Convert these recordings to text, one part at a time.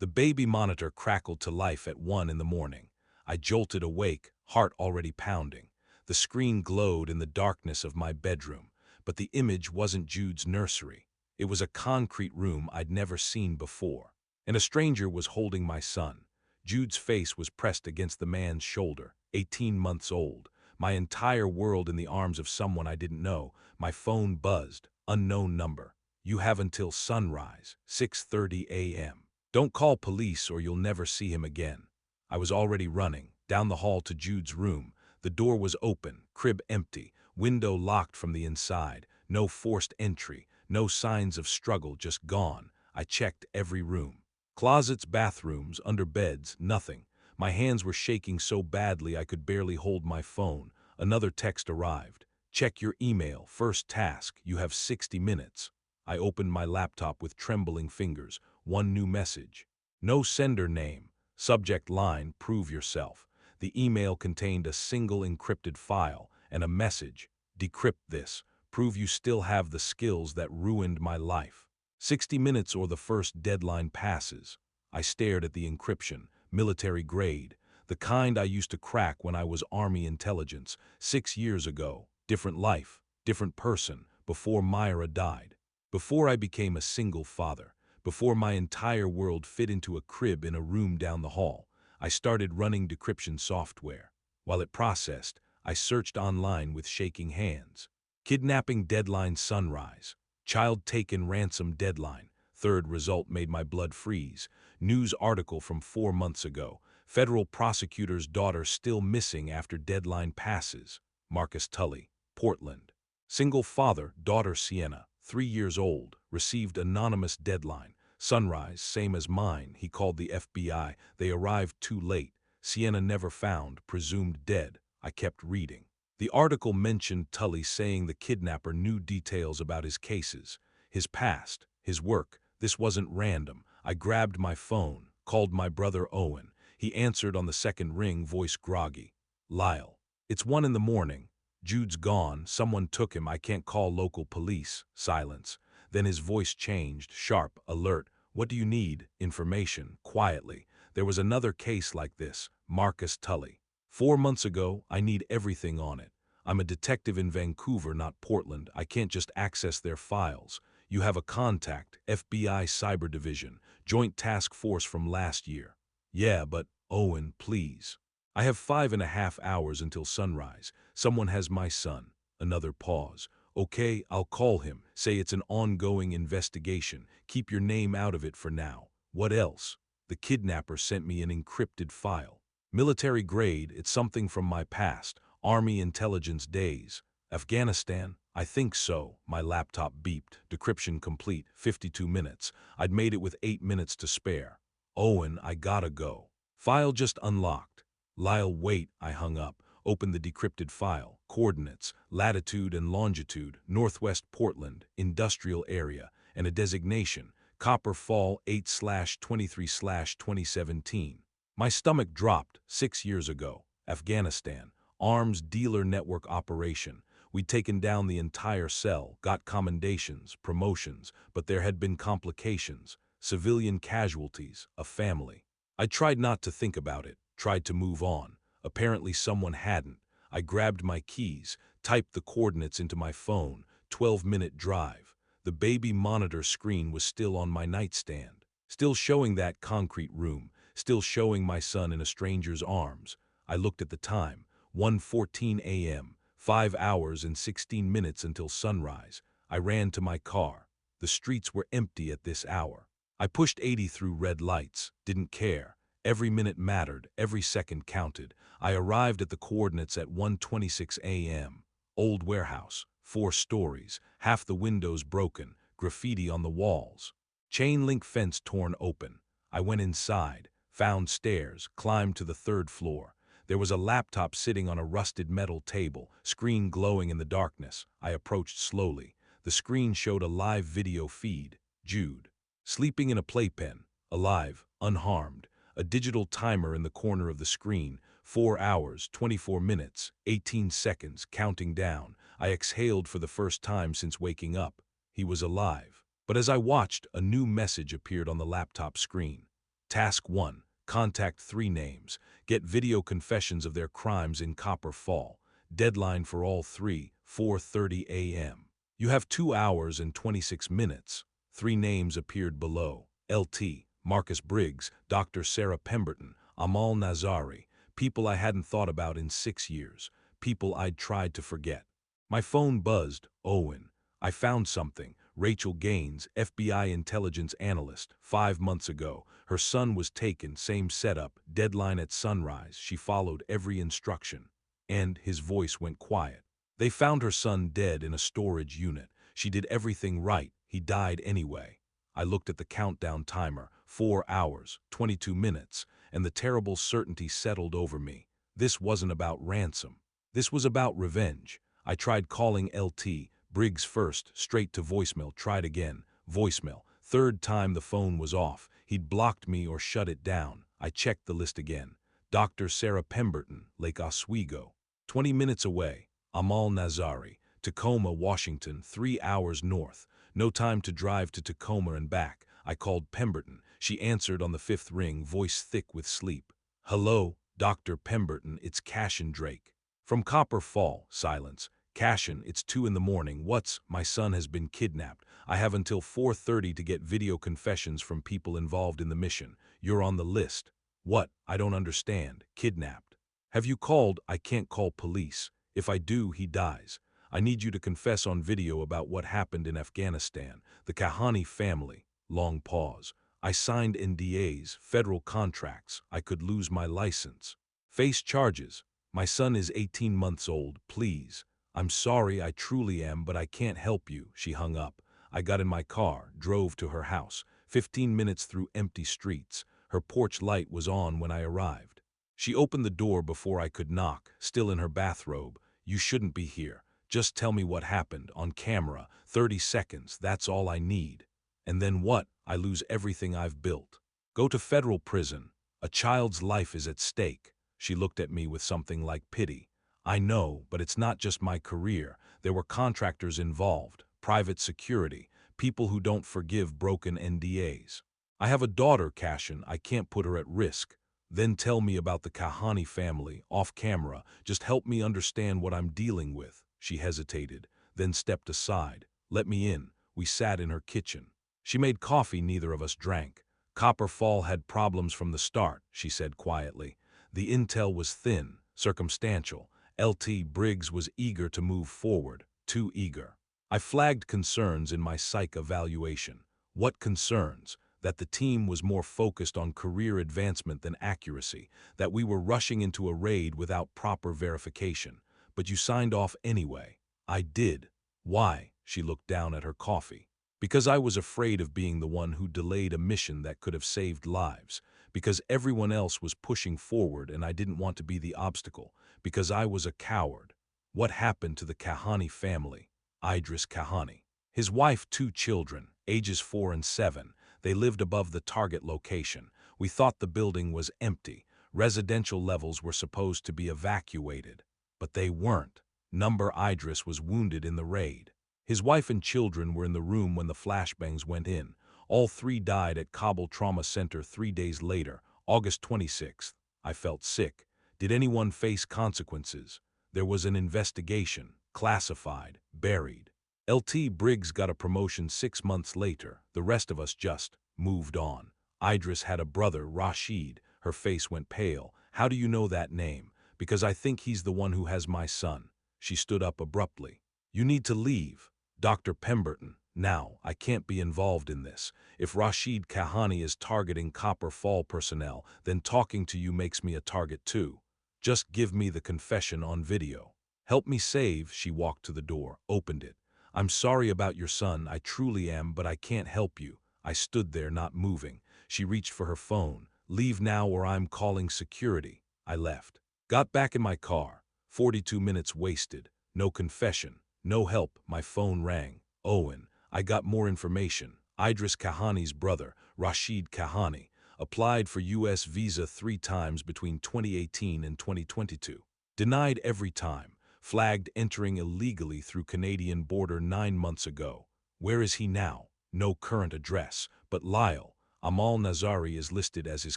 The baby monitor crackled to life at 1 in the morning. I jolted awake, heart already pounding. The screen glowed in the darkness of my bedroom, but the image wasn't Jude's nursery. It was a concrete room I'd never seen before. And a stranger was holding my son. Jude's face was pressed against the man's shoulder, 18 months old. My entire world in the arms of someone I didn't know. My phone buzzed. Unknown number. You have until sunrise, 6:30 a.m. Don't call police or you'll never see him again. I was already running, down the hall to Jude's room. The door was open, crib empty, window locked from the inside. No forced entry, no signs of struggle, just gone. I checked every room. Closets, bathrooms, under beds, nothing. My hands were shaking so badly I could barely hold my phone. Another text arrived. Check your email, first task, you have 60 minutes. I opened my laptop with trembling fingers. One new message. No sender name. Subject line, prove yourself. The email contained a single encrypted file and a message. Decrypt this. Prove you still have the skills that ruined my life. 60 minutes or the first deadline passes. I stared at the encryption, military grade, the kind I used to crack when I was Army intelligence, 6 years ago. Different life, different person, before Myra died. Before I became a single father. Before my entire world fit into a crib in a room down the hall. I started running decryption software. While it processed, I searched online with shaking hands. Kidnapping deadline sunrise. Child taken ransom deadline. Third result made my blood freeze. News article from 4 months ago. Federal prosecutor's daughter still missing after deadline passes. Marcus Tully, Portland. Single father, daughter Sienna, 3 years old, received anonymous deadline. Sunrise, same as mine. He called the FBI. They arrived too late. Sienna never found, presumed dead. I kept reading. The article mentioned Tully saying the kidnapper knew details about his cases, his past, his work. This wasn't random. I grabbed my phone, called my brother Owen. He answered on the second ring, voice groggy. Lyle. It's 1 in the morning. Jude's gone. Someone took him. I can't call local police. Silence. Then his voice changed, sharp, alert. What do you need? Information. Quietly. There was another case like this. Marcus Tully. 4 months ago. I need everything on it. I'm a detective in Vancouver, not Portland. I can't just access their files. You have a contact, FBI Cyber Division, Joint Task Force from last year. Yeah, but, Owen, please. I have 5.5 hours until sunrise. Someone has my son. Another pause. Okay, I'll call him. Say it's an ongoing investigation. Keep your name out of it for now. What else? The kidnapper sent me an encrypted file. Military grade, it's something from my past. Army intelligence days. Afghanistan? I think so. My laptop beeped. Decryption complete. 52 minutes. I'd made it with 8 minutes to spare. Owen, I gotta go. File just unlocked. Lyle, wait. I hung up. Opened the decrypted file. Coordinates, latitude and longitude, Northwest Portland, industrial area, and a designation, Copper Fall 8/23/2017. My stomach dropped. 6 years ago. Afghanistan. Arms dealer network operation. We'd taken down the entire cell, got commendations, promotions, but there had been complications, civilian casualties, a family. I tried not to think about it, tried to move on. Apparently someone hadn't. I grabbed my keys, typed the coordinates into my phone, 12-minute drive. The baby monitor screen was still on my nightstand, still showing that concrete room, still showing my son in a stranger's arms. I looked at the time, 1:14 a.m., 5 hours and 16 minutes until sunrise. I ran to my car. The streets were empty at this hour. I pushed 80 through red lights, didn't care. Every minute mattered, every second counted. I arrived at the coordinates at 1:26 a.m. Old warehouse, 4 stories, half the windows broken, graffiti on the walls. Chain link fence torn open. I went inside, found stairs, climbed to the 3rd floor. There was a laptop sitting on a rusted metal table, screen glowing in the darkness. I approached slowly. The screen showed a live video feed. Jude. Sleeping in a playpen. Alive, unharmed. A digital timer in the corner of the screen. 4 hours, 24 minutes, 18 seconds, counting down. I exhaled for the first time since waking up. He was alive. But as I watched, a new message appeared on the laptop screen. Task 1. Contact 3 names. Get video confessions of their crimes in Copper Fall. Deadline for all 3, 4:30 a.m. You have 2 hours and 26 minutes. 3 names appeared below. LT, Marcus Briggs, Dr. Sarah Pemberton, Amal Nazari. People I hadn't thought about in 6 years. People I'd tried to forget. My phone buzzed. Owen. I found something. Rachel Gaines, FBI intelligence analyst, 5 months ago. Her son was taken, same setup, deadline at sunrise. She followed every instruction. And his voice went quiet. They found her son dead in a storage unit. She did everything right. He died anyway. I looked at the countdown timer, 4 hours, 22 minutes, and the terrible certainty settled over me. This wasn't about ransom. This was about revenge. I tried calling LT, Briggs first, straight to voicemail, tried again, voicemail. Third time the phone was off. He'd blocked me or shut it down. I checked the list again. Dr. Sarah Pemberton, Lake Oswego. 20 minutes away. Amal Nazari, Tacoma, Washington, 3 hours north. No time to drive to Tacoma and back. I called Pemberton. She answered on the 5th ring, voice thick with sleep. Hello, Dr. Pemberton, it's Cashin Drake. From Copper Fall, silence. Cashin, it's 2 in the morning. What's, my son has been kidnapped. I have until 4:30 to get video confessions from people involved in the mission. You're on the list. What? I don't understand. Kidnapped. Have you called? I can't call police. If I do, he dies. I need you to confess on video about what happened in Afghanistan. The Kahani family. Long pause. I signed NDAs, federal contracts. I could lose my license. Face charges. My son is 18 months old. Please. I'm sorry, I truly am, but I can't help you. She hung up. I got in my car, drove to her house. 15 minutes through empty streets. Her porch light was on when I arrived. She opened the door before I could knock, still in her bathrobe. You shouldn't be here. Just tell me what happened, on camera, 30 seconds, that's all I need. And then what? I lose everything I've built. Go to federal prison. A child's life is at stake. She looked at me with something like pity. I know, but it's not just my career. There were contractors involved, private security, people who don't forgive broken NDAs. I have a daughter, Cashin. I can't put her at risk. Then tell me about the Kahani family, off camera. Just help me understand what I'm dealing with. She hesitated, then stepped aside. Let me in. We sat in her kitchen. She made coffee, neither of us drank. Copper Fall had problems from the start, she said quietly. The intel was thin, circumstantial. LT Briggs was eager to move forward, too eager. I flagged concerns in my psych evaluation. What concerns? That the team was more focused on career advancement than accuracy, that we were rushing into a raid without proper verification. But you signed off anyway. I did. Why? She looked down at her coffee. Because I was afraid of being the one who delayed a mission that could have saved lives. Because everyone else was pushing forward and I didn't want to be the obstacle. Because I was a coward. What happened to the Kahani family? Idris Kahani. His wife, 2 children, ages 4 and 7. They lived above the target location. We thought the building was empty. Residential levels were supposed to be evacuated. But they weren't. Number Idris was wounded in the raid. His wife and children were in the room when the flashbangs went in. All 3 died at Kabul Trauma Center 3 days later, August 26th. I felt sick. Did anyone face consequences? There was an investigation, classified, buried. LT Briggs got a promotion 6 months later. The rest of us just moved on. Idris had a brother, Rashid. Her face went pale. How do you know that name? Because I think he's the one who has my son. She stood up abruptly. You need to leave. Dr. Pemberton. Now, I can't be involved in this. If Rashid Kahani is targeting Copper Fall personnel, then talking to you makes me a target too. Just give me the confession on video. Help me save. She walked to the door, opened it. I'm sorry about your son, I truly am, but I can't help you. I stood there, not moving. She reached for her phone. Leave now or I'm calling security. I left. Got back in my car. 42 minutes wasted. No confession. No help. My phone rang. Owen. I got more information. Idris Kahani's brother, Rashid Kahani, applied for U.S. visa 3 times between 2018 and 2022. Denied every time. Flagged entering illegally through Canadian border 9 months ago. Where is he now? No current address. But Lyle, Amal Nazari is listed as his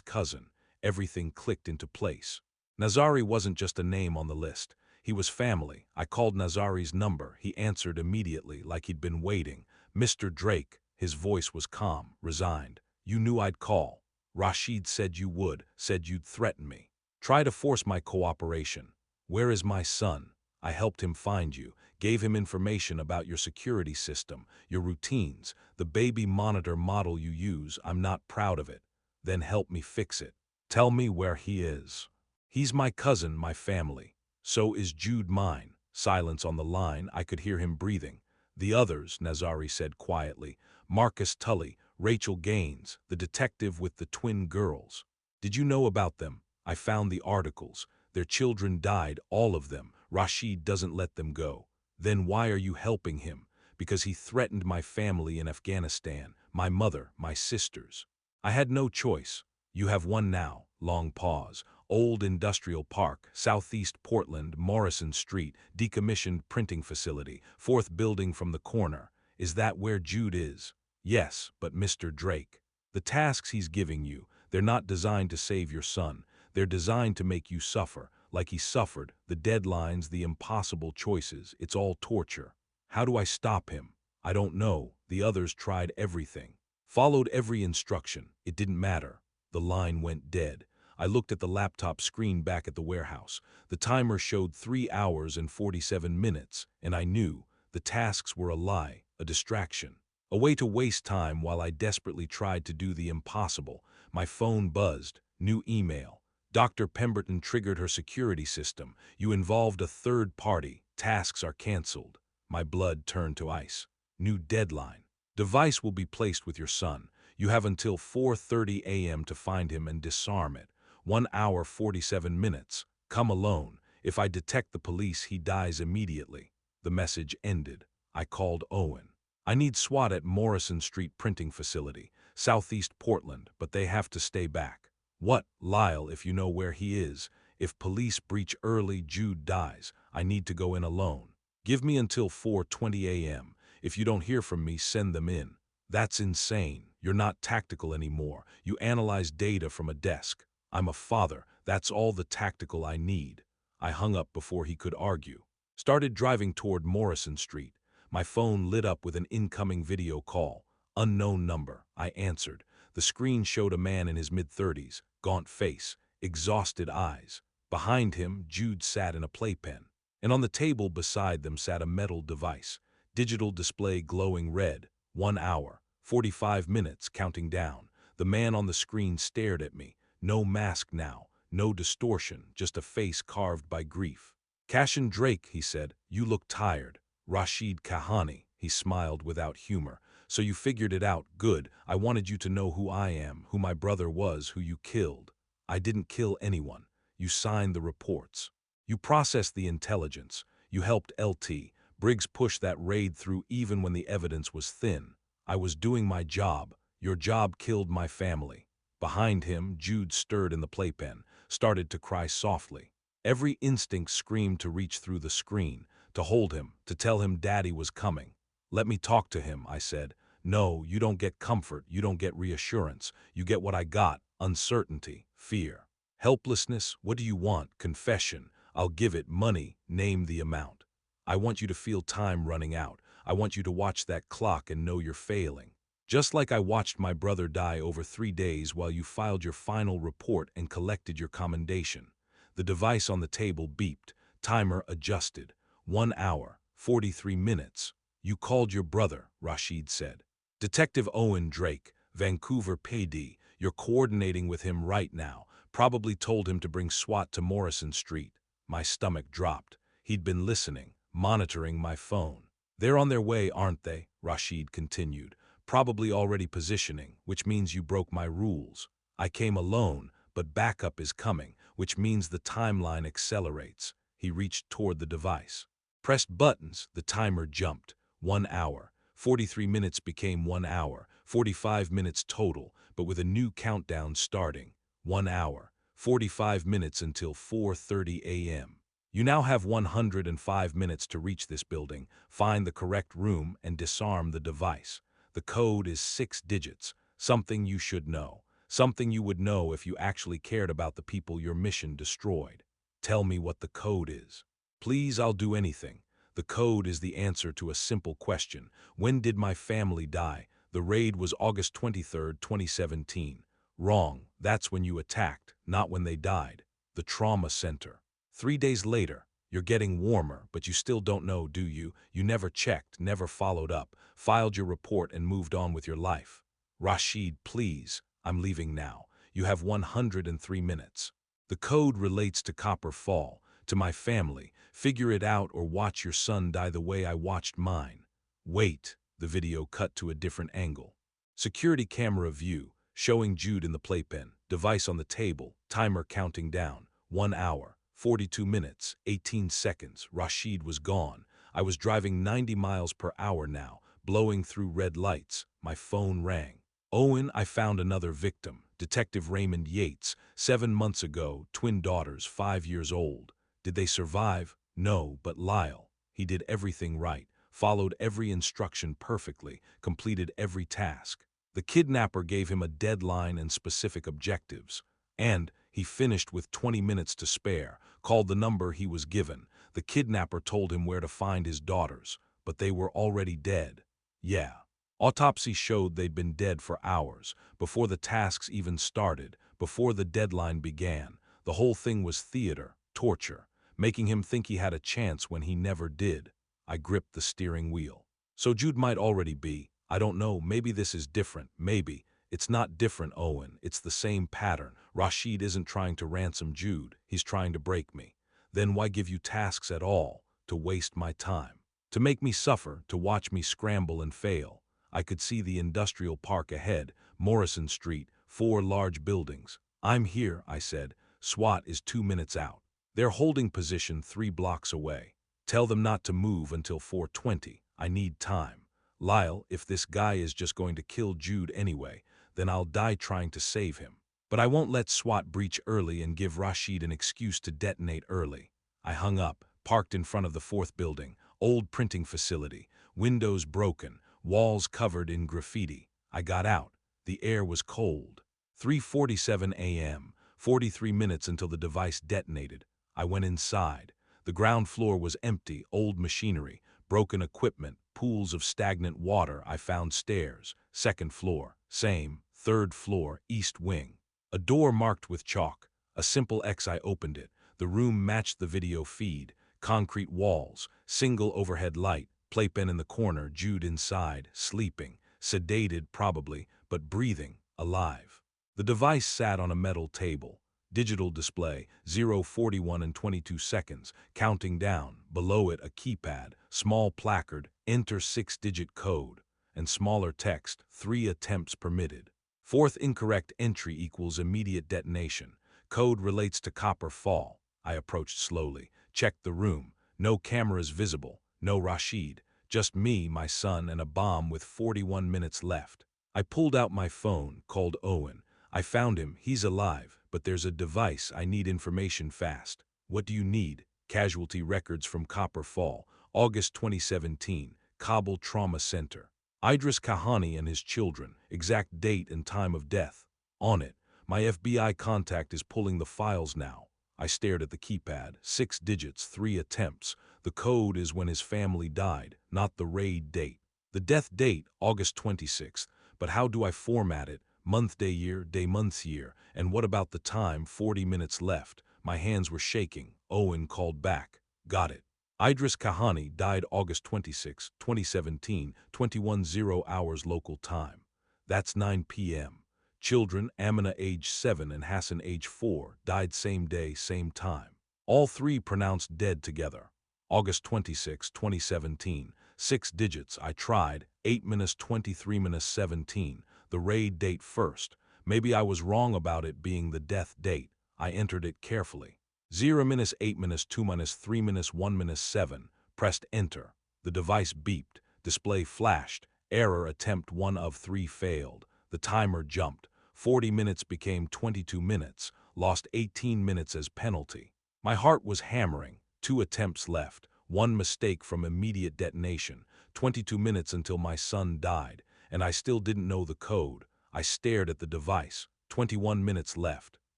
cousin. Everything clicked into place. Nazari wasn't just a name on the list. He was family. I called Nazari's number. He answered immediately, like he'd been waiting. "Mr. Drake." His voice was calm, resigned. "You knew I'd call. Rashid said you would, said you'd threaten me. Try to force my cooperation. Where is my son? I helped him find you, gave him information about your security system, your routines, the baby monitor model you use. I'm not proud of it. Then help me fix it. Tell me where he is." "He's my cousin, my family. So is Jude mine." Silence on the line. I could hear him breathing. "The others," Nazari said quietly. "Marcus Tully, Rachel Gaines, the detective with the twin girls. Did you know about them? I found the articles. Their children died, all of them. Rashid doesn't let them go." "Then why are you helping him?" "Because he threatened my family in Afghanistan, my mother, my sisters. I had no choice." "You have one now." Long pause. "Old Industrial Park, Southeast Portland, Morrison Street, decommissioned printing facility, fourth building from the corner. Is that where Jude is?" "Yes, but Mr. Drake. The tasks he's giving you, they're not designed to save your son. They're designed to make you suffer, like he suffered, the deadlines, the impossible choices. It's all torture." "How do I stop him?" "I don't know. The others tried everything. Followed every instruction. It didn't matter." The line went dead. I looked at the laptop screen back at the warehouse. The timer showed 3 hours and 47 minutes, and I knew the tasks were a lie, a distraction. A way to waste time while I desperately tried to do the impossible. My phone buzzed. New email. "Dr. Pemberton triggered her security system. You involved a third party. Tasks are canceled." My blood turned to ice. New deadline. "Device will be placed with your son. You have until 4:30 a.m. to find him and disarm it. 1 hour 47 minutes. Come alone. If I detect the police, he dies immediately." The message ended. I called Owen. "I need SWAT at Morrison Street printing facility, Southeast Portland, but they have to stay back." "What?" "Lyle, if you know where he is. If police breach early, Jude dies. I need to go in alone. Give me until 4:20 a.m. If you don't hear from me, send them in." "That's insane. You're not tactical anymore. You analyze data from a desk." "I'm a father. That's all the tactical I need." I hung up before he could argue. Started driving toward Morrison Street. My phone lit up with an incoming video call. Unknown number. I answered. The screen showed a man in his mid-30s, gaunt face, exhausted eyes. Behind him, Jude sat in a playpen. And on the table beside them sat a metal device. Digital display glowing red. 1 hour, 45 minutes, counting down. The man on the screen stared at me. No mask now, no distortion, just a face carved by grief. "Cashin Drake," he said, "you look tired." "Rashid Kahani," he smiled without humor. "So you figured it out. Good. I wanted you to know who I am, who my brother was, who you killed." "I didn't kill anyone. You signed the reports. You processed the intelligence. You helped LT. Briggs pushed that raid through even when the evidence was thin. I was doing my job. Your job killed my family." Behind him, Jude stirred in the playpen, started to cry softly. Every instinct screamed to reach through the screen, to hold him, to tell him Daddy was coming. "Let me talk to him," I said. "No, you don't get comfort, you don't get reassurance. You get what I got: uncertainty, fear. Helplessness. What do you want? Confession. I'll give it. Money. Name the amount. I want you to feel time running out. I want you to watch that clock and know you're failing. Just like I watched my brother die over 3 days while you filed your final report and collected your commendation." The device on the table beeped. Timer adjusted. 1 hour, 43 minutes. "You called your brother," Rashid said. "Detective Owen Drake, Vancouver PD. You're coordinating with him right now. Probably told him to bring SWAT to Morrison Street." My stomach dropped. He'd been listening, monitoring my phone. "They're on their way, aren't they?" Rashid continued. "Probably already positioning, which means you broke my rules. I came alone, but backup is coming, which means the timeline accelerates." He reached toward the device. Pressed buttons, the timer jumped. 1 hour. 43 minutes became 1 hour, 45 minutes total, but with a new countdown starting. 1 hour, 45 minutes until 4:30 a.m. You now have 105 minutes to reach this building, find the correct room, and disarm the device. The code is 6 digits. Something you should know. Something you would know if you actually cared about the people your mission destroyed. Tell me what the code is. Please, I'll do anything. The code is the answer to a simple question. When did my family die? The raid was August 23, 2017. Wrong. That's when you attacked, not when they died. The trauma center. 3 days later. You're getting warmer, but you still don't know, do you? You never checked, never followed up, filed your report and moved on with your life. Rashid, please. I'm leaving now. You have 103 minutes. The code relates to Copper Fall, to my family. Figure it out or watch your son die the way I watched mine. Wait. The video cut to a different angle. Security camera view, showing Jude in the playpen, device on the table, timer counting down. 1 hour, 42 minutes, 18 seconds. Rashid was gone. I was driving 90 miles per hour now, blowing through red lights. My phone rang. Owen, I found another victim. Detective Raymond Yates. 7 months ago, twin daughters, 5 years old. Did they survive? No, but Lyle. He did everything right, followed every instruction perfectly, completed every task. The kidnapper gave him a deadline and specific objectives. And he finished with 20 minutes to spare, called the number he was given. The kidnapper told him where to find his daughters, but they were already dead. Yeah. Autopsy showed they'd been dead for hours, before the tasks even started, before the deadline began. The whole thing was theater, torture, making him think he had a chance when he never did. I gripped the steering wheel. So Jude might already be. I don't know, maybe this is different, maybe. It's not different, Owen. It's the same pattern. Rashid isn't trying to ransom Jude. He's trying to break me. Then why give you tasks at all? To waste my time. To make me suffer, to watch me scramble and fail. I could see the industrial park ahead, Morrison Street, 4 large buildings. I'm here, I said. SWAT is 2 minutes out. They're holding position 3 blocks away. Tell them not to move until 4:20. I need time. Lyle, if this guy is just going to kill Jude anyway, then I'll die trying to save him. But I won't let SWAT breach early and give Rashid an excuse to detonate early. I hung up, parked in front of the 4th building, old printing facility, windows broken, walls covered in graffiti. I got out. The air was cold. 3:47 a.m., 43 minutes until the device detonated. I went inside. The ground floor was empty, old machinery, broken equipment, pools of stagnant water. I found stairs. 2nd floor, same. 3rd floor, east wing. A door marked with chalk. A simple X. I opened it. The room matched the video feed. Concrete walls, single overhead light, playpen in the corner, Jude inside, sleeping, sedated probably, but breathing, alive. The device sat on a metal table. Digital display, 0:41 and 22 seconds, counting down. Below it a keypad, small placard, enter 6-digit code, and smaller text, 3 attempts permitted. 4th incorrect entry equals immediate detonation. Code relates to Copper Fall. I approached slowly, checked the room. No cameras visible, no Rashid, just me, my son, and a bomb with 41 minutes left. I pulled out my phone, called Owen. I found him, he's alive, but there's a device, I need information fast. What do you need? Casualty records from Copper Fall, August 2017, Kabul Trauma Center. Idris Kahani and his children, exact date and time of death. On it, my FBI contact is pulling the files now. I stared at the keypad, 6 digits, 3 attempts. The code is when his family died, not the raid date. The death date, August 26th, but how do I format it? Month, day, month, year. And what about the time? 40 minutes left. My hands were shaking. Owen called back. Got it. Idris Kahani died August 26, 2017, 21:00 hours local time. That's 9 p.m. Children, Amina age 7 and Hassan age 4, died same day, same time. All 3 pronounced dead together. August 26, 2017, 6 digits. I tried, 8:23:17. The raid date first. Maybe I was wrong about it being the death date. I entered it carefully. 0:8:2:3:1:7. Pressed enter. The device beeped. Display flashed. Error attempt 1 of 3 failed. The timer jumped. 40 minutes became 22 minutes. Lost 18 minutes as penalty. My heart was hammering. 2 attempts left. 1 mistake from immediate detonation. 22 minutes until my son died. And I still didn't know the code. I stared at the device. 21 minutes left.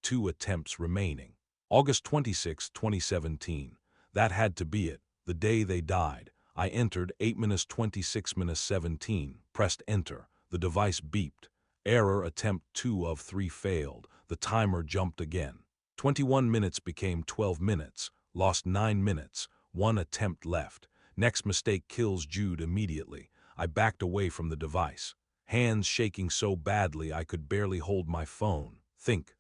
2 attempts remaining. August 26, 2017. That had to be it. The day they died. I entered 8 minutes 26 minutes 17. Pressed enter. The device beeped. Error attempt 2 of 3 failed. The timer jumped again. 21 minutes became 12 minutes. Lost 9 minutes. 1 attempt left. Next mistake kills Jude immediately. I backed away from the device. Hands shaking so badly I could barely hold my phone. Think.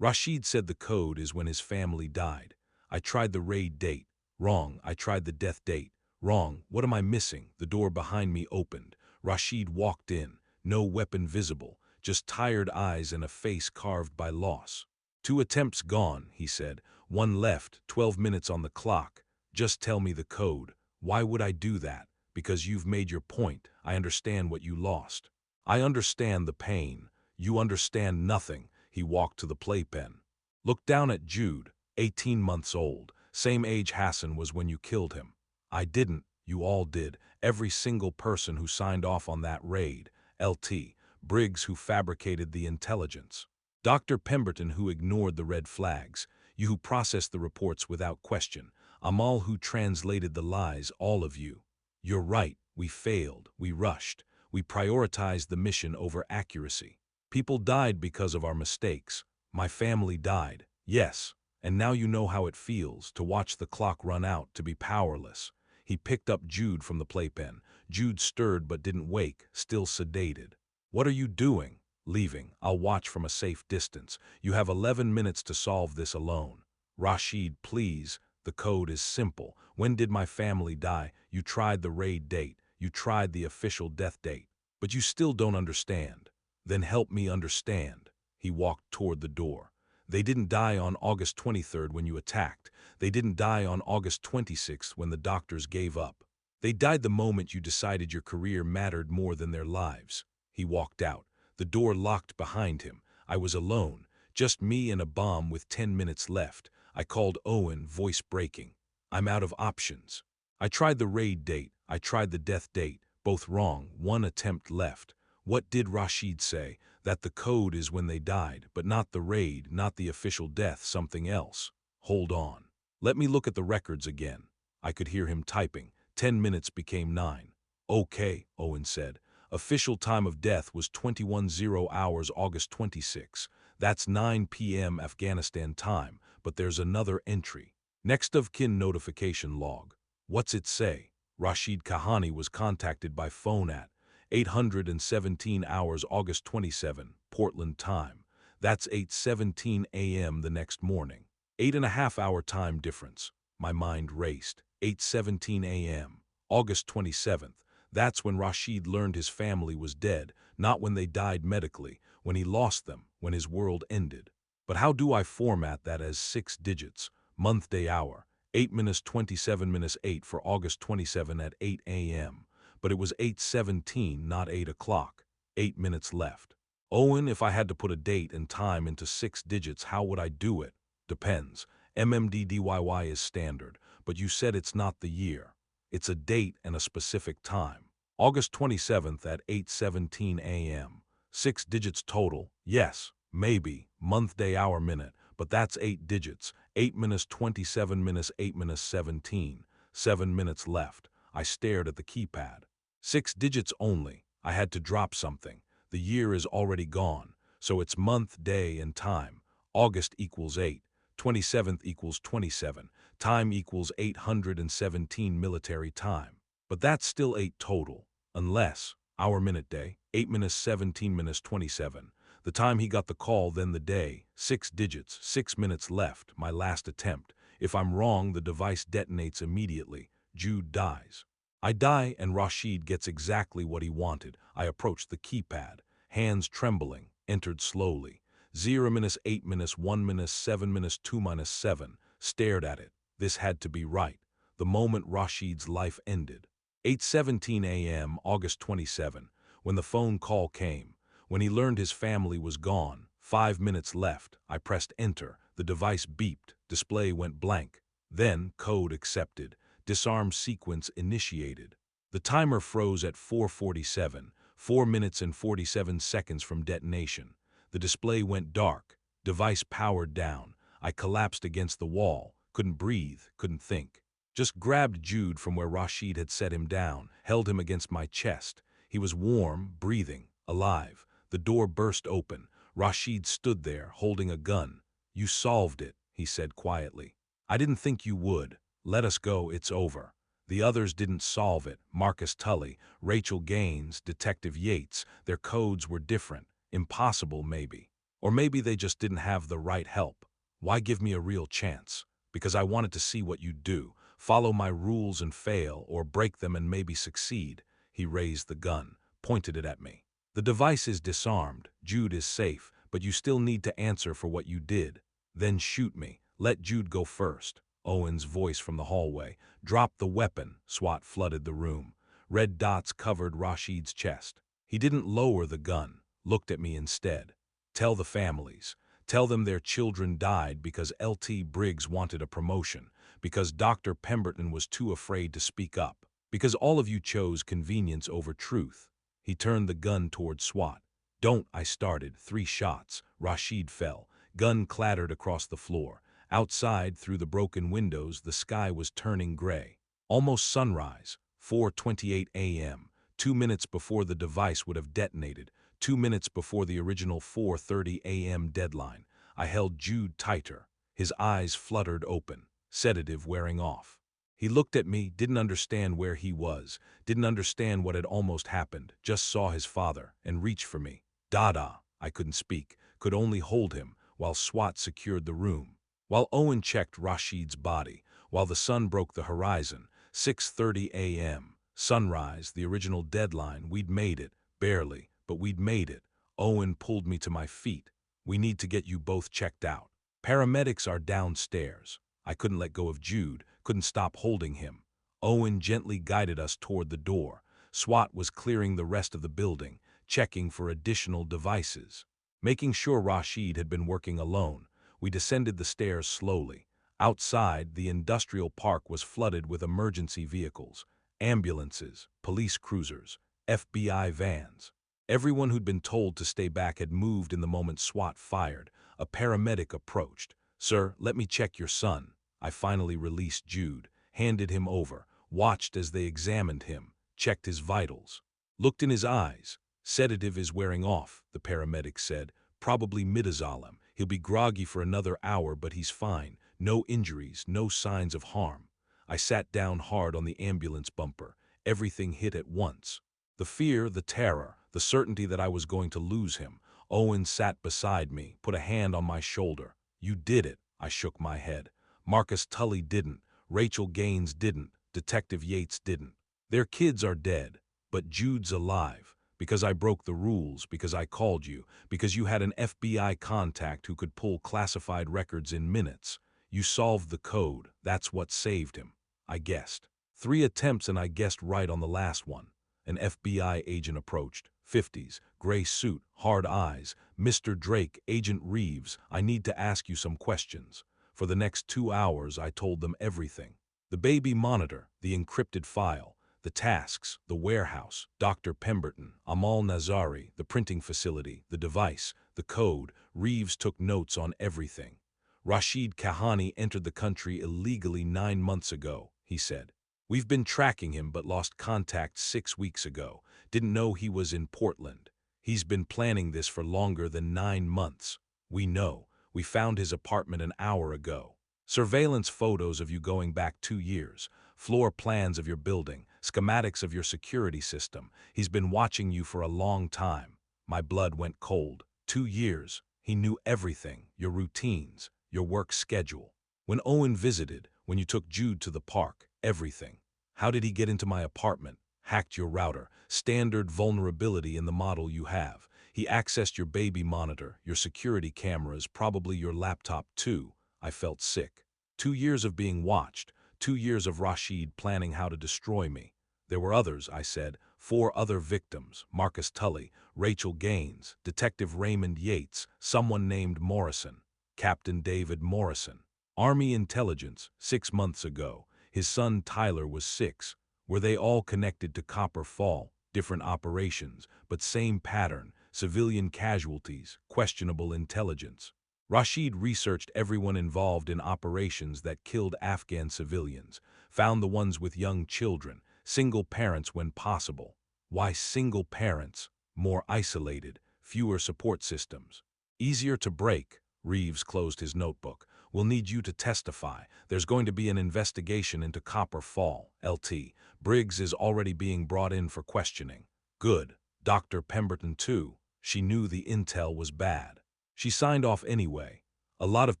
Rashid said the code is when his family died. I tried the raid date. Wrong. I tried the death date. Wrong. What am I missing? The door behind me opened. Rashid walked in. No weapon visible. Just tired eyes and a face carved by loss. 2 attempts gone, he said. 1 left. 12 minutes on the clock. Just tell me the code. Why would I do that? Because you've made your point. I understand what you lost. I understand the pain. You understand nothing. He walked to the playpen. Looked down at Jude, 18 months old. Same age Hassan was when you killed him. I didn't. You all did. Every single person who signed off on that raid. LT. Briggs who fabricated the intelligence. Dr. Pemberton who ignored the red flags. You who processed the reports without question. Amal who translated the lies, all of you. You're right. We failed. We rushed. We prioritized the mission over accuracy. People died because of our mistakes. My family died. Yes. And now you know how it feels to watch the clock run out, to be powerless. He picked up Jude from the playpen. Jude stirred but didn't wake, still sedated. What are you doing? Leaving. I'll watch from a safe distance. You have 11 minutes to solve this alone. Rashid, please. The code is simple. When did my family die? You tried the raid date. You tried the official death date. But you still don't understand. Then help me understand. He walked toward the door. They didn't die on August 23rd when you attacked. They didn't die on August 26th when the doctors gave up. They died the moment you decided your career mattered more than their lives. He walked out. The door locked behind him. I was alone. Just me and a bomb with 10 minutes left. I called Owen, voice breaking. I'm out of options. I tried the raid date. I tried the death date. Both wrong. 1 attempt left. What did Rashid say? That the code is when they died, but not the raid, not the official death, something else. Hold on. Let me look at the records again. I could hear him typing. 10 minutes became 9. Okay, Owen said. Official time of death was 21:00 hours August 26. That's 9 p.m. Afghanistan time, but there's another entry. Next of kin notification log. What's it say? Rashid Kahani was contacted by phone at 817 hours August 27, Portland time. That's 8:17 a.m. the next morning. 8.5-hour time difference. My mind raced. 8:17 a.m. August 27th. That's when Rashid learned his family was dead, not when they died medically, when he lost them, when his world ended. But how do I format that as 6 digits? Month, day, hour. 8 minutes 27 minutes 8 for August 27 at 8 a.m. But it was 8:17, not 8 o'clock. 8 minutes left. Owen, if I had to put a date and time into 6 digits, how would I do it? Depends. MMDDYY is standard, but you said it's not the year. It's a date and a specific time. August 27th at 8:17 a.m. 6 digits total. Yes, maybe. Month, day, hour, minute. But that's 8 digits. 8 minutes 27 minutes 8 minutes 17. 7 minutes left. I stared at the keypad. 6 digits only. I had to drop something. The year is already gone. So it's month, day, and time. August equals 8. 27th equals 27. Time equals 817 military time. But that's still 8 total. Unless, hour, minute, day, 8 minutes 17 minutes 27. The time he got the call, then the day. 6 digits, 6 minutes left, my last attempt. If I'm wrong, the device detonates immediately. Jude dies. I die and Rashid gets exactly what he wanted. I approached the keypad, hands trembling, entered slowly. 0 minutes 8 minutes 1 minute 7 minutes 2 minus 7, stared at it. This had to be right. The moment Rashid's life ended. 8:17 a.m. August 27, when the phone call came. When he learned his family was gone. 5 minutes left. I pressed enter. The device beeped. Display went blank. Then, code accepted. Disarm sequence initiated. The timer froze at 4:47. 4 minutes and 47 seconds from detonation. The display went dark. Device powered down. I collapsed against the wall. Couldn't breathe, couldn't think. Just grabbed Jude from where Rashid had set him down, held him against my chest. He was warm, breathing, alive. The door burst open. Rashid stood there, holding a gun. "You solved it," he said quietly. "I didn't think you would. Let us go, it's over." The others didn't solve it. Marcus Tully, Rachel Gaines, Detective Yates. Their codes were different. Impossible, maybe. Or maybe they just didn't have the right help. Why give me a real chance? Because I wanted to see what you'd do. Follow my rules and fail, or break them and maybe succeed. He raised the gun, pointed it at me. "The device is disarmed. Jude is safe, but you still need to answer for what you did. Then shoot me. Let Jude go first." Owen's voice from the hallway. "Drop the weapon." SWAT flooded the room. Red dots covered Rashid's chest. He didn't lower the gun, looked at me instead. "Tell the families. Tell them their children died because LT Briggs wanted a promotion, because Dr. Pemberton was too afraid to speak up, because all of you chose convenience over truth." He turned the gun toward SWAT. "Don't," I started. 3 shots. Rashid fell. Gun clattered across the floor. Outside, through the broken windows, the sky was turning gray. Almost sunrise. 4:28 a.m. 2 minutes before the device would have detonated. 2 minutes before the original 4:30 a.m. deadline. I held Jude tighter. His eyes fluttered open. Sedative wearing off. He looked at me, didn't understand where he was, didn't understand what had almost happened, just saw his father, and reached for me. "Dada." I couldn't speak, could only hold him, while SWAT secured the room. While Owen checked Rashid's body, while the sun broke the horizon. 6:30 a.m. Sunrise, the original deadline. We'd made it. Barely, but we'd made it. Owen pulled me to my feet. "We need to get you both checked out. Paramedics are downstairs." I couldn't let go of Jude, couldn't stop holding him. Owen gently guided us toward the door. SWAT was clearing the rest of the building, checking for additional devices. Making sure Rashid had been working alone, we descended the stairs slowly. Outside, the industrial park was flooded with emergency vehicles, ambulances, police cruisers, FBI vans. Everyone who'd been told to stay back had moved in the moment SWAT fired. A paramedic approached. "Sir, let me check your son." I finally released Jude, handed him over, watched as they examined him, checked his vitals. Looked in his eyes. "Sedative is wearing off," the paramedic said. "Probably midazolam. He'll be groggy for another hour, but he's fine. No injuries, no signs of harm." I sat down hard on the ambulance bumper. Everything hit at once. The fear, the terror, the certainty that I was going to lose him. Owen sat beside me, put a hand on my shoulder. "You did it." I shook my head. "Marcus Tully didn't. Rachel Gaines didn't. Detective Yates didn't. Their kids are dead. But Jude's alive. Because I broke the rules, because I called you, because you had an FBI contact who could pull classified records in minutes. You solved the code. That's what saved him." I guessed. 3 attempts and I guessed right on the last one. An FBI agent approached. 50s, gray suit, hard eyes. "Mr. Drake, Agent Reeves, I need to ask you some questions." For the next 2 hours, I told them everything. The baby monitor, the encrypted file, the tasks, the warehouse, Dr. Pemberton, Amal Nazari, the printing facility, the device, the code. Reeves took notes on everything. "Rashid Kahani entered the country illegally 9 months ago," he said. "We've been tracking him but lost contact 6 weeks ago. Didn't know he was in Portland. He's been planning this for longer than 9 months. We know. We found his apartment an hour ago. Surveillance photos of you going back 2 years. Floor plans of your building. Schematics of your security system. He's been watching you for a long time." My blood went cold. 2 years. He knew everything. Your routines. Your work schedule. When Owen visited, when you took Jude to the park. Everything. How did he get into my apartment? Hacked your router. Standard vulnerability in the model you have. He accessed your baby monitor, your security cameras, probably your laptop too. I felt sick. 2 years of being watched. 2 years of Rashid planning how to destroy me. There were others, I said. 4 other victims. Marcus Tully, Rachel Gaines, Detective Raymond Yates, someone named Morrison. Captain David Morrison. Army intelligence, 6 months ago. His son Tyler was 6. Were they all connected to Copper Fall? different operations, but same pattern, civilian casualties, questionable intelligence. Rashid researched everyone involved in operations that killed Afghan civilians, found the ones with young children, single parents when possible. Why single parents? More isolated, fewer support systems. Easier to break. Reeves closed his notebook. We'll need you to testify. There's going to be an investigation into Copper Fall, LT. Briggs is already being brought in for questioning. Good. Dr. Pemberton, too. She knew the intel was bad. She signed off anyway. A lot of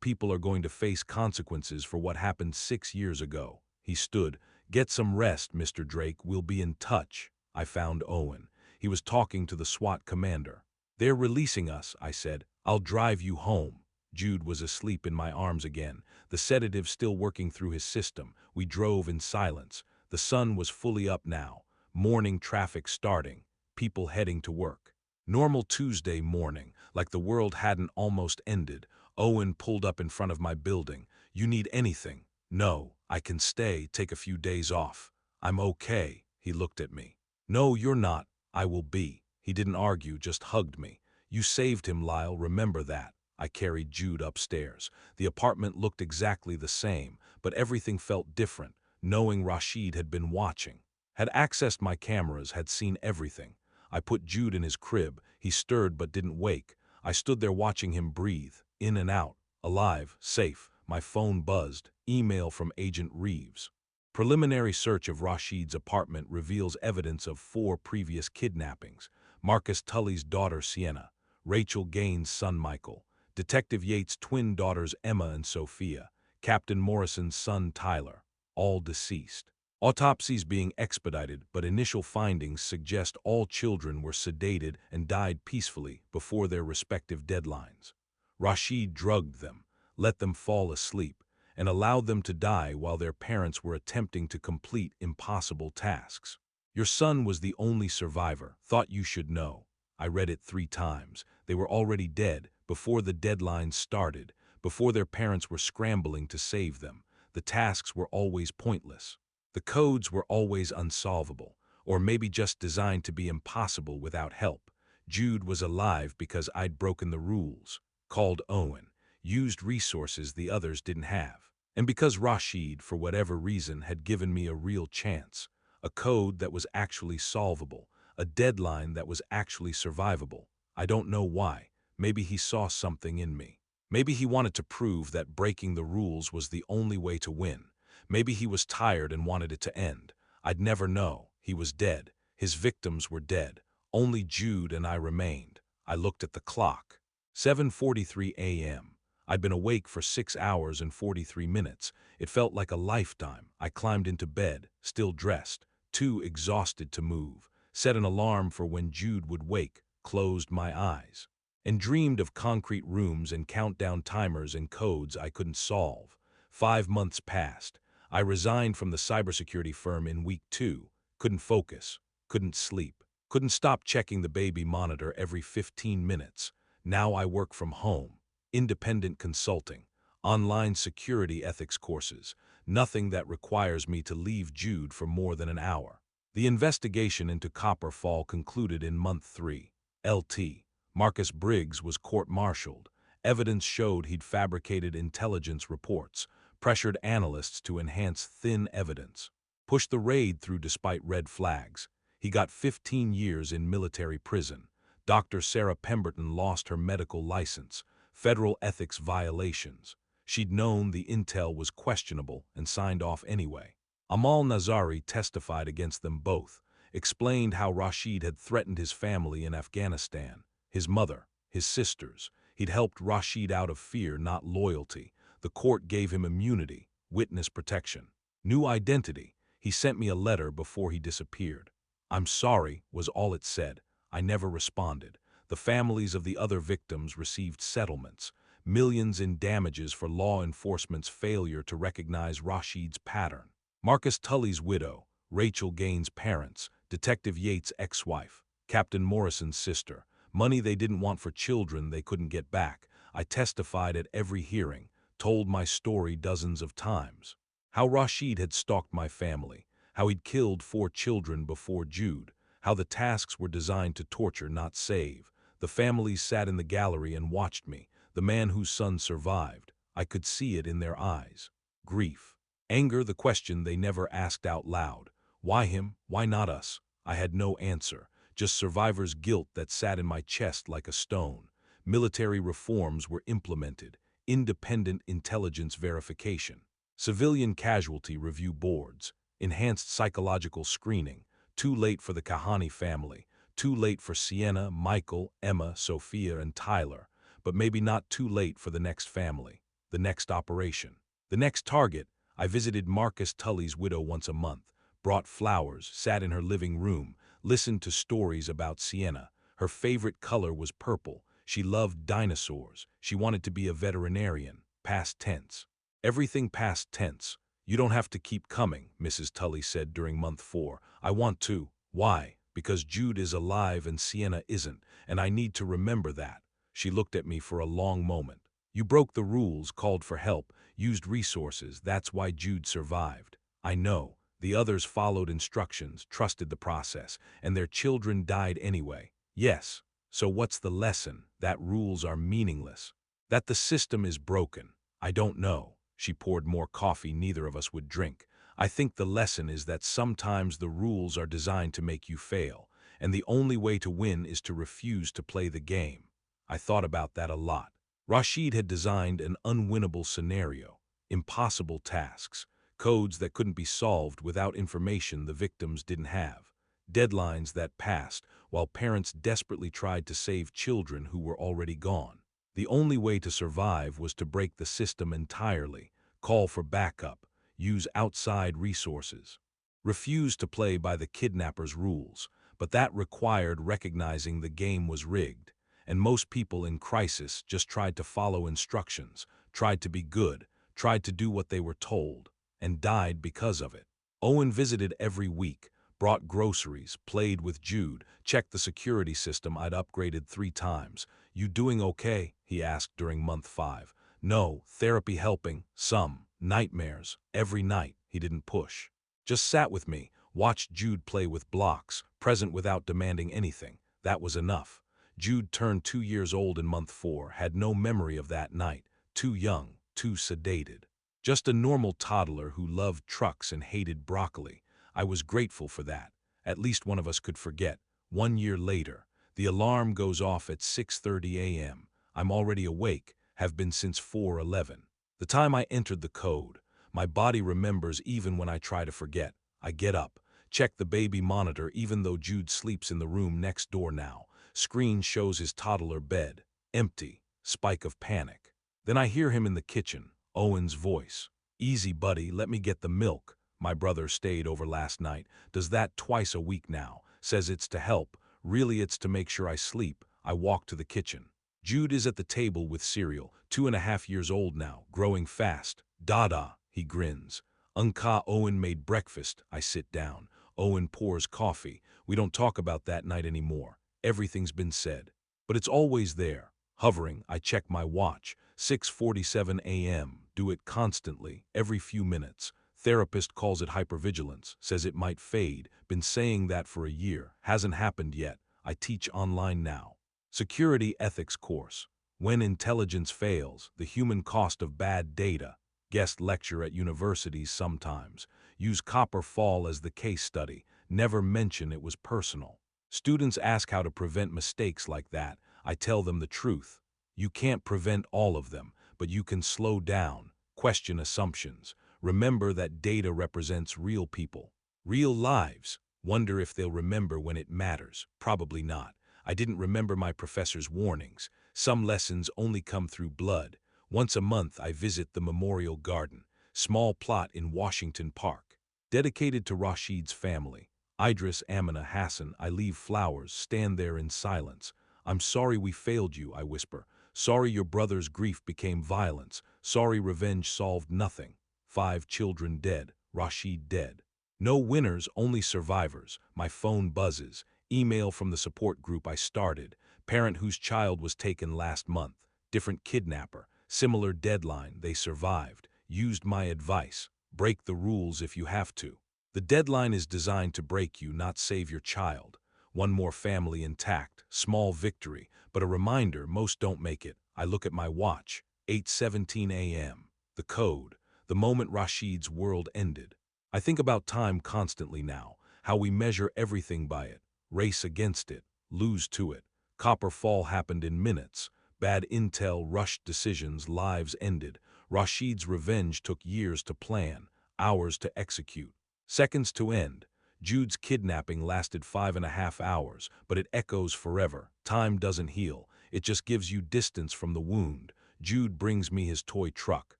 people are going to face consequences for what happened 6 years ago. He stood. Get some rest, Mr. Drake. We'll be in touch. I found Owen. He was talking to the SWAT commander. They're releasing us, I said. I'll drive you home. Jude was asleep in my arms again, the sedative still working through his system. We drove in silence. The sun was fully up now. Morning traffic starting. People heading to work. Normal Tuesday morning, like the world hadn't almost ended. Owen pulled up in front of my building. You need anything? No, I can stay, take a few days off. I'm okay. He looked at me. No, you're not. I will be. He didn't argue, just hugged me. You saved him, Lyle, remember that. I carried Jude upstairs. The apartment looked exactly the same, but everything felt different, knowing Rashid had been watching. Had accessed my cameras, had seen everything. I put Jude in his crib. He stirred but didn't wake. I stood there watching him breathe, in and out, alive, safe. My phone buzzed. Email from Agent Reeves. Preliminary search of Rashid's apartment reveals evidence of 4 previous kidnappings. Marcus Tully's daughter Sienna, Rachel Gaines' son Michael, Detective Yates' twin daughters Emma and Sophia, Captain Morrison's son Tyler, all deceased. Autopsies being expedited, but initial findings suggest all children were sedated and died peacefully before their respective deadlines. Rashid drugged them, let them fall asleep, and allowed them to die while their parents were attempting to complete impossible tasks. Your son was the only survivor, thought you should know. I read it 3 times. They were already dead, before the deadline started, before their parents were scrambling to save them. The tasks were always pointless. The codes were always unsolvable, or maybe just designed to be impossible without help. Jude was alive because I'd broken the rules, called Owen, used resources the others didn't have. And because Rashid, for whatever reason, had given me a real chance, a code that was actually solvable, a deadline that was actually survivable. I don't know why. Maybe he saw something in me. Maybe he wanted to prove that breaking the rules was the only way to win. Maybe he was tired and wanted it to end. I'd never know. He was dead. His victims were dead. Only Jude and I remained. I looked at the clock. 7:43 a.m. I'd been awake for 6 hours and 43 minutes. It felt like a lifetime. I climbed into bed, still dressed, too exhausted to move, set an alarm for when Jude would wake, closed my eyes, and dreamed of concrete rooms and countdown timers and codes I couldn't solve. 5 months passed. I resigned from the cybersecurity firm in week 2, couldn't focus, couldn't sleep, couldn't stop checking the baby monitor every 15 minutes. Now I work from home, independent consulting, online security ethics courses, nothing that requires me to leave Jude for more than an hour. The investigation into Copper Fall concluded in month 3. LT. Marcus Briggs was court-martialed. Evidence showed he'd fabricated intelligence reports, pressured analysts to enhance thin evidence, pushed the raid through despite red flags. He got 15 years in military prison. Dr. Sarah Pemberton lost her medical license, federal ethics violations. She'd known the intel was questionable and signed off anyway. Amal Nazari testified against them both, explained how Rashid had threatened his family in Afghanistan, his mother, his sisters. He'd helped Rashid out of fear, not loyalty. The court gave him immunity, witness protection, new identity. He sent me a letter before he disappeared. I'm sorry, was all it said. I never responded. The families of the other victims received settlements, millions in damages for law enforcement's failure to recognize Rashid's pattern. Marcus Tully's widow, Rachel Gaines' parents, Detective Yates' ex-wife, Captain Morrison's sister, money they didn't want for children they couldn't get back. I testified at every hearing, told my story dozens of times. How Rashid had stalked my family, how he'd killed 4 children before Jude, how the tasks were designed to torture, not save. The families sat in the gallery and watched me, the man whose son survived. I could see it in their eyes. Grief. Anger, the question they never asked out loud. Why him? Why not us? I had no answer, just survivor's guilt that sat in my chest like a stone. Military reforms were implemented, independent intelligence verification, civilian casualty review boards, enhanced psychological screening, too late for the Kahani family, too late for Sienna, Michael, Emma, Sophia, and Tyler, but maybe not too late for the next family, the next operation. The next target. I visited Marcus Tully's widow once a month, brought flowers, sat in her living room, listened to stories about Sienna. Her favorite color was purple. She loved dinosaurs. She wanted to be a veterinarian. Past tense. Everything past tense. You don't have to keep coming, Mrs. Tully said during month 4. I want to. Why? Because Jude is alive and Sienna isn't, and I need to remember that. She looked at me for a long moment. You broke the rules, called for help, used resources. That's why Jude survived. I know. The others followed instructions, trusted the process, and their children died anyway. Yes. So what's the lesson? That rules are meaningless. That the system is broken. I don't know. She poured more coffee neither of us would drink. I think the lesson is that sometimes the rules are designed to make you fail, and the only way to win is to refuse to play the game. I thought about that a lot. Rashid had designed an unwinnable scenario, impossible tasks, codes that couldn't be solved without information the victims didn't have, deadlines that passed while parents desperately tried to save children who were already gone. The only way to survive was to break the system entirely, call for backup, use outside resources, refuse to play by the kidnapper's rules, but that required recognizing the game was rigged. And most people in crisis just tried to follow instructions, tried to be good, tried to do what they were told, and died because of it. Owen visited every week, brought groceries, played with Jude, checked the security system I'd upgraded 3 times. You doing okay? He asked during month 5. No, therapy helping, some, nightmares, every night. He didn't push. Just sat with me, watched Jude play with blocks, present without demanding anything. That was enough. Jude turned 2 years old in month 4, had no memory of that night, too young, too sedated. Just a normal toddler who loved trucks and hated broccoli. I was grateful for that. At least one of us could forget. 1 year later, the alarm goes off at 6:30 a.m. I'm already awake, have been since 4:11. The time I entered the code, my body remembers even when I try to forget. I get up, check the baby monitor even though Jude sleeps in the room next door now. Screen shows his toddler bed, empty, spike of panic. Then I hear him in the kitchen, Owen's voice. Easy, buddy, let me get the milk. My brother stayed over last night, does that twice a week now, says it's to help, really it's to make sure I sleep. I walk to the kitchen. Jude is at the table with cereal, 2.5 years old now, growing fast. Dada, he grins. Unka Owen made breakfast. I sit down. Owen pours coffee. We don't talk about that night anymore. Everything's been said. But it's always there. Hovering, I check my watch. 6:47 a.m. Do it constantly, every few minutes. Therapist calls it hypervigilance, says it might fade. Been saying that for a year. Hasn't happened yet. I teach online now. Security ethics course. When intelligence fails, the human cost of bad data. Guest lecture at universities sometimes. Use Copper Fall as the case study. Never mention it was personal. Students ask how to prevent mistakes like that. I tell them the truth. You can't prevent all of them, but you can slow down, question assumptions. Remember that data represents real people, real lives. Wonder if they'll remember when it matters. Probably not. I didn't remember my professor's warnings. Some lessons only come through blood. Once a month I visit the Memorial Garden, small plot in Washington Park, dedicated to Rashid's family. Idris, Amina, Hassan. I leave flowers, stand there in silence. I'm sorry we failed you, I whisper. Sorry your brother's grief became violence. Sorry revenge solved nothing. 5 children dead, Rashid dead. No winners, only survivors. My phone buzzes. Email from the support group I started. Parent whose child was taken last month. Different kidnapper. Similar deadline. They survived. Used my advice. Break the rules if you have to. The deadline is designed to break you, not save your child. one more family intact, small victory, but a reminder most don't make it. I look at my watch, 8:17 a.m. The code, the moment Rashid's world ended. I think about time constantly now, how we measure everything by it, race against it, lose to it. Copper fall happened in minutes, bad intel rushed decisions, lives ended. Rashid's revenge took years to plan, hours to execute, seconds to end. Jude's kidnapping lasted 5.5 hours, but it echoes forever. Time doesn't heal, it just gives you distance from the wound. Jude brings me his toy truck.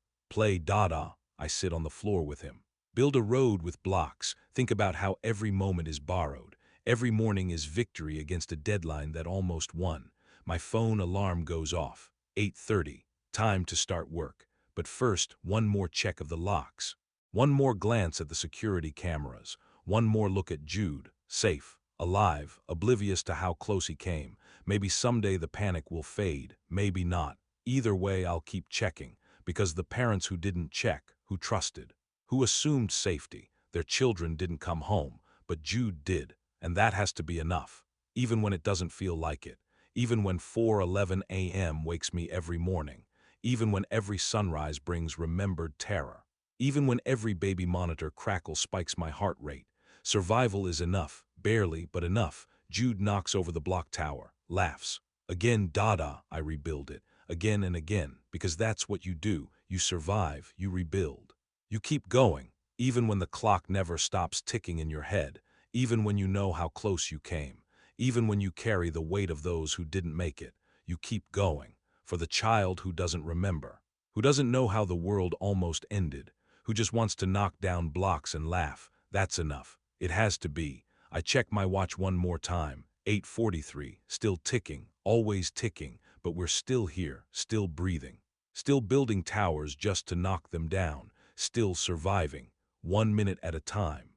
Play Dada, I sit on the floor with him. Build a road with blocks, think about how every moment is borrowed. Every morning is victory against a deadline that almost won. My phone alarm goes off. 8:30, time to start work. But first, one more check of the locks. One more glance at the security cameras. One more look at Jude, safe, alive, oblivious to how close he came. Maybe someday the panic will fade, maybe not. Either way, I'll keep checking, because the parents who didn't check, who trusted, who assumed safety, their children didn't come home, but Jude did, and that has to be enough, even when it doesn't feel like it, even when 4:11 a.m. wakes me every morning, even when every sunrise brings remembered terror, even when every baby monitor crackle spikes my heart rate. Survival is enough, barely, but enough. Jude knocks over the block tower, laughs. Again, Dada, I rebuild it, again and again, because that's what you do. You survive, you rebuild. You keep going, even when the clock never stops ticking in your head, even when you know how close you came, even when you carry the weight of those who didn't make it. You keep going, for the child who doesn't remember, who doesn't know how the world almost ended, who just wants to knock down blocks and laugh. That's enough. It has to be. I check my watch one more time. 8:43, still ticking, always ticking, but we're still here, still breathing, still building towers just to knock them down, still surviving, 1 minute at a time.